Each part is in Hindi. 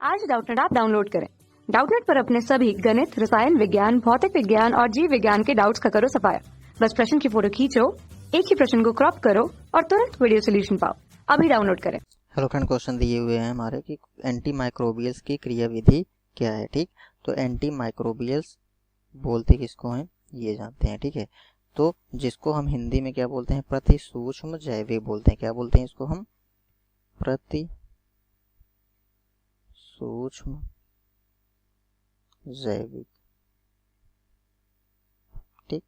आज डाउटनेट ऐप डाउनलोड करें। डाउटनेट पर अपने सभी गणित, रसायन विज्ञान, भौतिक विज्ञान और जीव विज्ञान के डाउट्स का करो सफाया। बस प्रश्न की फोटो खींचो, एक ही प्रश्न को क्रॉप करो और तुरंत वीडियो सोल्यूशन पाओ। अभी डाउनलोड करें। हेलो फ्रेंड, क्वेश्चन दिए हुए हैं हमारे कि एंटी माइक्रोबियल्स की क्रियाविधि क्या है। ठीक, तो एंटी माइक्रोबियल्स बोलते किसको हैं ये जानते हैं। ठीक है, तो जिसको हम हिंदी में क्या बोलते हैं, प्रति सूक्ष्म जैविक बोलते हैं। क्या बोलते हैं इसको हम? प्रति सूक्ष्म जैविक। ठीक,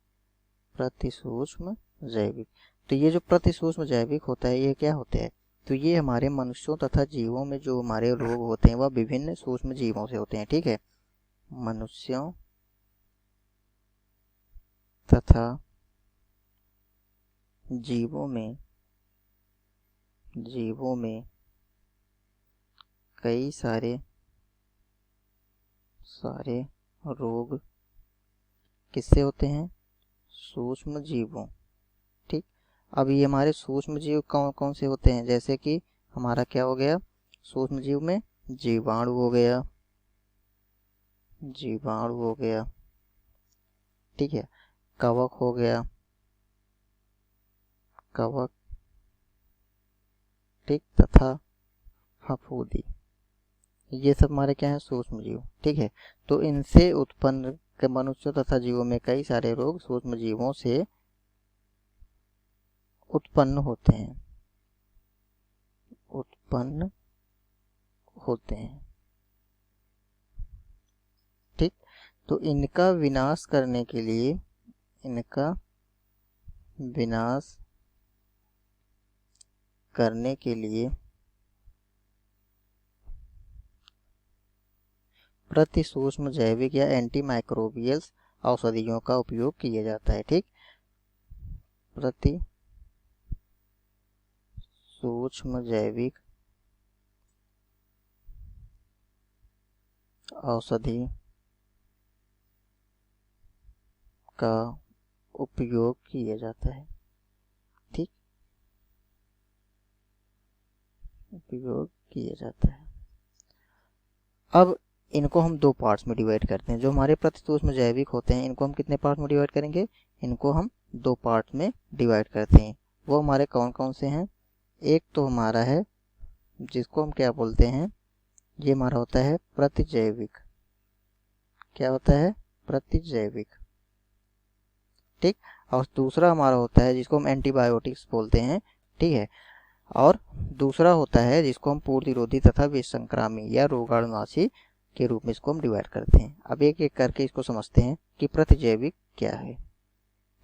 प्रति सूक्ष्म जैविक। तो ये जो प्रति सूक्ष्म जैविक होता है ये क्या होता है? तो ये हमारे मनुष्यों तथा जीवों में जो हमारे रोग होते हैं वह विभिन्न सूक्ष्म जीवों से होते हैं। ठीक है, मनुष्यों तथा जीवों में कई सारे रोग किससे होते हैं? सूक्ष्म जीवों। ठीक, अब ये हमारे सूक्ष्म जीव कौन कौन से होते हैं? जैसे कि हमारा क्या हो गया सूक्ष्म जीव में? जीवाणु हो गया, ठीक है, कवक हो गया, ठीक, तथा फफूंदी। ये सब हमारे क्या है? सूक्ष्म जीव। ठीक है, तो इनसे उत्पन्न मनुष्यों तथा जीवों में कई सारे रोग सूक्ष्म जीवों से उत्पन्न होते हैं। ठीक, तो इनका विनाश करने के लिए प्रति सूक्ष्म जैविक या एंटी माइक्रोबियल्स औषधियों का उपयोग किया जाता है। ठीक, प्रति सूक्ष्म जैविक औषधि का उपयोग किया जाता है। ठीक, उपयोग किया जाता है। अब इनको हम दो पार्ट्स में डिवाइड करते हैं। जो हमारे प्रति सूक्ष्म जैविक होते हैं इनको हम कितने पार्ट में डिवाइड करेंगे? इनको हम दो पार्ट में डिवाइड करते हैं। वो हमारे कौन कौन से हैं? एक तो हमारा है जिसको हम क्या बोलते हैं, ये हमारा होता है प्रतिजैविक। क्या होता है? प्रतिजैविक। ठीक, और दूसरा हमारा होता है जिसको हम एंटीबायोटिक्स बोलते हैं। ठीक है, और दूसरा होता है जिसको हम पूर्वरोधी तथा विषसंक्रामी या रोगाणुनाशी के रूप में इसको हम डिवाइड करते हैं। अब एक एक करके इसको समझते हैं कि प्रतिजैविक क्या है।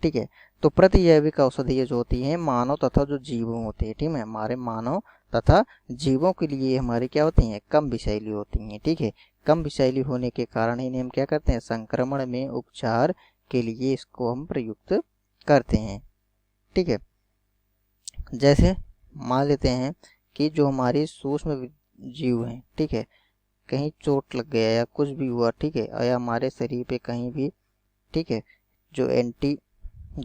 ठीक है, तो प्रतिजैविक औषधियाँ जो होती हैं मानव तथा जो जीव होते हैं, ठीक है, हमारे मानव तथा जीवों के लिए हमारी क्या होती हैं? कम विषैली होती हैं। ठीक है, कम विषैली होने के कारण इन्हें हम क्या करते हैं? संक्रमण में उपचार के लिए इसको हम प्रयुक्त करते हैं। ठीक है, जैसे मान लेते हैं कि जो हमारी सूक्ष्म जीव हैं, ठीक है, कहीं चोट लग गया या कुछ भी हुआ, ठीक है, या हमारे शरीर पे कहीं भी, ठीक है, जो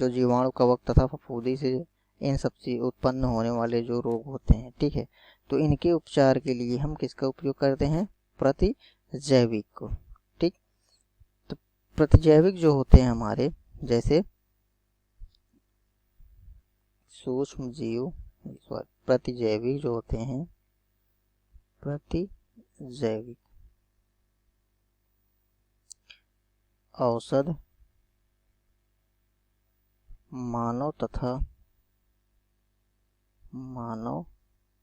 जीवाणु, कवक तथा फफूंदी से इन सब से उत्पन्न होने वाले जो रोग होते हैं, ठीक है, तो इनके उपचार के लिए हम किसका उपयोग करते हैं? प्रतिजैविक को। ठीक, तो प्रतिजैविक जो होते हैं हमारे, जैसे सूक्ष्म जीव प्रतिजैविक जो होते हैं, प्रतिजैविक औषध मानव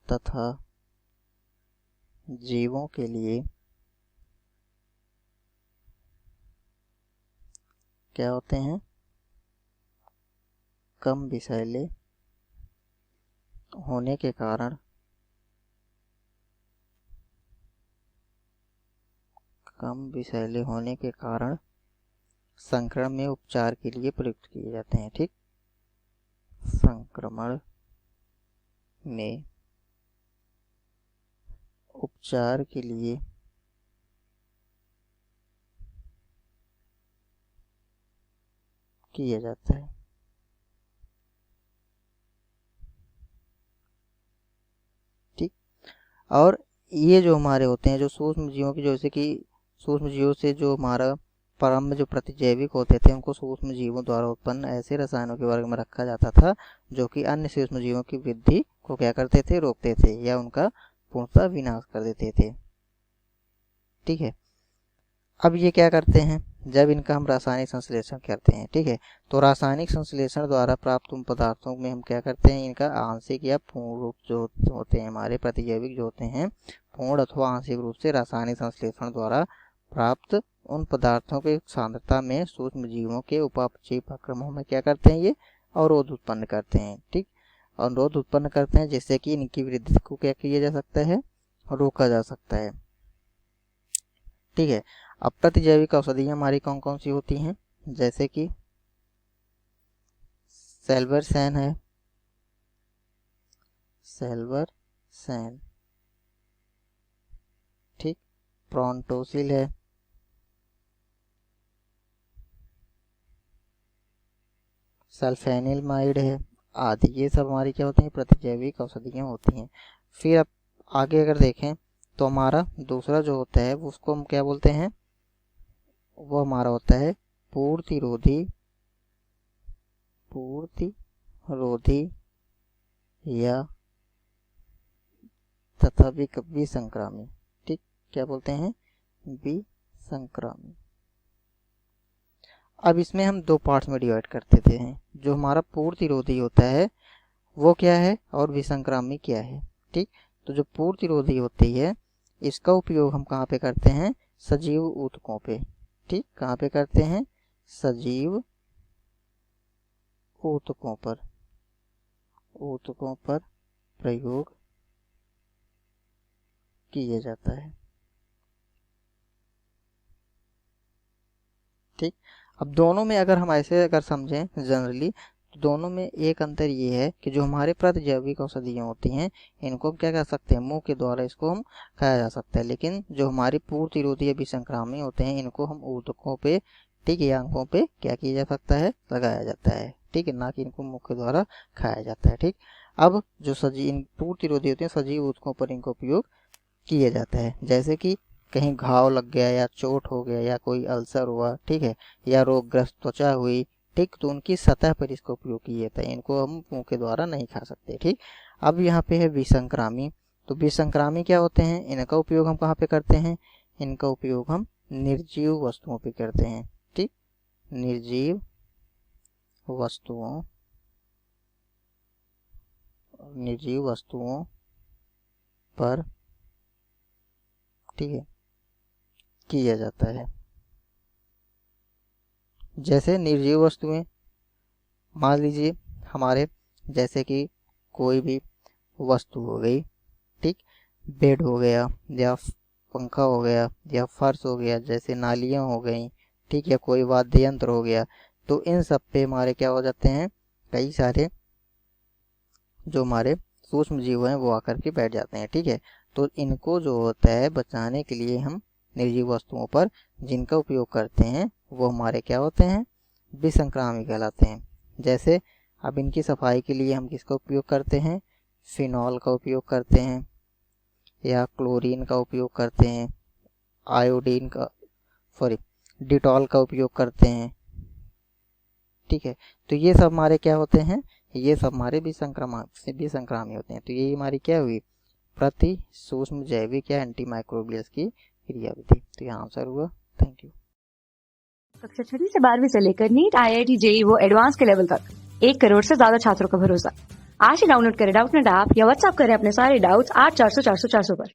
तथा जीवों के लिए क्या होते हैं? कम विषैले होने के कारण संक्रमण में उपचार के लिए प्रयुक्त किए जाते हैं। ठीक, संक्रमण में उपचार के लिए किया जाता है। ठीक, और ये जो हमारे होते हैं जो सूक्ष्म जीवों की, जैसे कि सूक्ष्म जीवों से जो हमारा प्रारंभ में जो प्रतिजैविक होते थे उनको सूक्ष्म जीवों द्वारा उत्पन्न ऐसे रसायनों के वर्ग में रखा जाता था जो कि अन्य सूक्ष्म जीवों की वृद्धि को क्या करते थे, रोकते थे या उनका पूर्णतः विनाश कर देते थे। ठीक है, अब ये क्या करते हैं, जब इनका हम रासायनिक संश्लेषण करते हैं, ठीक है, तो रासायनिक संश्लेषण द्वारा प्राप्त उन पदार्थों में हम क्या करते हैं, इनका आंशिक या पूर्ण रूप जो होते हैं हमारे प्रतिजैविक जो होते हैं, पूर्ण अथवा आंशिक रूप से रासायनिक संश्लेषण द्वारा प्राप्त उन पदार्थों के सांद्रता में सूक्ष्म जीवों के उपापचयी प्रक्रमों में क्या करते हैं, ये अवरोध उत्पन्न करते हैं। ठीक, अवरोध उत्पन्न करते हैं जिससे कि इनकी वृद्धि को क्या किया जा सकता है, रोका जा सकता है। ठीक है, अब प्रतिजैविक औषधियाँ हमारी कौन कौन सी होती हैं, जैसे कि सेल्वरसेन है, सेल्वरसेन, ठीक, प्रोन्टोसिल है, सल्फेनिलमाइड है आदि, ये सब हमारी क्या होती हैं, प्रतिजैविक औषधियाँ होती हैं। फिर अब आगे अगर देखें तो हमारा दूसरा जो होता है उसको हम क्या बोलते हैं, वो हमारा होता है पूर्तिरोधी या तथा विसंक्रामी। ठीक, क्या बोलते हैं, विसंक्रामी। अब इसमें हम दो पार्ट्स में डिवाइड करते थे, जो हमारा पूर्तिरोधी होता है वो क्या है और विसंक्रामी क्या है। ठीक, तो जो पूर्तिरोधी होती है इसका उपयोग हम कहाँ पे करते हैं, सजीव ऊतकों पे। ठीक, कहाँ पे करते हैं, सजीव ऊतकों पर प्रयोग किया जाता है। ठीक, अब दोनों में अगर हम ऐसे अगर समझें जनरली तो दोनों में एक अंतर ये है कि जो हमारे प्रतिजैविक औषधियाँ होती हैं इनको हम क्या कर सकते हैं, मुंह के द्वारा इसको हम खाया जा सकता है, लेकिन जो हमारी पूर्तिरोधी या विसंक्रामी होते हैं इनको हम ऊतकों पे, ठीक है, अंगों पे क्या किया जा सकता है, लगाया जाता है। ठीक है, ना कि इनको मुंह के द्वारा खाया जाता है। ठीक, अब जो इन पूर्तिरोधी होते हैं सजीव ऊतकों पर इनको उपयोग किया जाता है, जैसे कि कहीं घाव लग गया या चोट हो गया या कोई अल्सर हुआ, ठीक है, या रोगग्रस्त त्वचा हुई, ठीक, तो उनकी सतह पर इसका उपयोग किया जाता है, इनको हम मुंह के द्वारा नहीं खा सकते। ठीक, अब यहाँ पे है विसंक्रामी, तो विसंक्रामी क्या होते हैं, इनका उपयोग हम कहाँ पे करते हैं, इनका उपयोग हम निर्जीव वस्तुओं पे करते हैं। ठीक, निर्जीव वस्तुओं पर, ठीक है, किया जाता है। जैसे निर्जीव वस्तुएं मान लीजिए हमारे, जैसे कि कोई भी वस्तु हो गई, ठीक, बेड हो गया या पंखा हो गया या फर्श हो गया, जैसे नालियाँ हो गई, ठीक, या कोई वाद्य यंत्र हो गया, तो इन सब पे हमारे क्या हो जाते हैं, कई सारे जो हमारे सूक्ष्म जीव हैं वो आकर के बैठ जाते हैं। ठीक है, तो इनको जो होता है बचाने के लिए हम निर्जीव वस्तुओं पर जिनका उपयोग करते हैं वो हमारे क्या होते हैं, विसंक्रामी कहलाते हैं। जैसे अब इनकी सफाई के लिए हम किसका उपयोग करते हैं, फिनॉल का उपयोग करते हैं या क्लोरीन का उपयोग करते हैं, आयोडीन का डिटॉल का उपयोग करते हैं। ठीक है, तो ये सब हमारे क्या होते हैं, ये सब हमारे विसंक्रामी होते हैं। तो ये हमारी क्या हुई, प्रति सूक्ष्म जैविक या एंटीमाइक्रोबियल्स की क्रियाविधि। तो यहाँ आंसर हुआ। Thank you. कक्षा 6 से 12वीं से लेकर नीट, IIT, JEE वो एडवांस के लेवल तक 1 करोड़ से ज्यादा छात्रों का भरोसा। आज ही डाउनलोड करें डाउटनेट ऐप या व्हाट्सएप करें अपने सारे डाउट्स 8400 400 400 पर।